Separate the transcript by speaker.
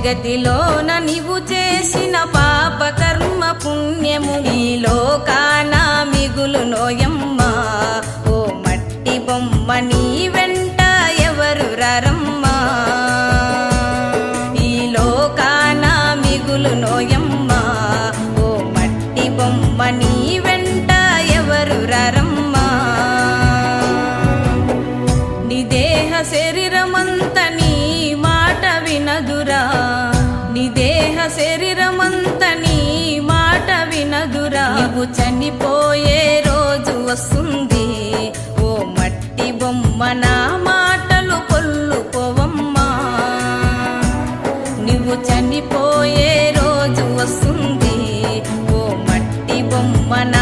Speaker 1: జగతిలోన నీవు చేసిన పాప కర్మ పుణ్యము ఈ లోకాన మిగులు నోయమ్మా ఓ మట్టి బొమ్మ నీ వెంట ఎవరు రరమ్మా ఈ లోకాన మిగులు నోయమ్మా ఓ మట్టి బొమ్మ నీ వెంట ఎవరు రరమ్మా నీ దేహ శరీరమంత నీ మాట వినదురా నీ దేహ శరీరమంత నీ మాట వినదురా నువ్వు చనిపోయే రోజు వస్తుంది ఓ మట్టి బొమ్మ నా మాటలు కొల్లుకోవమ్మా నువ్వు చనిపోయే రోజు వస్తుంది ఓ మట్టి బొమ్మ నా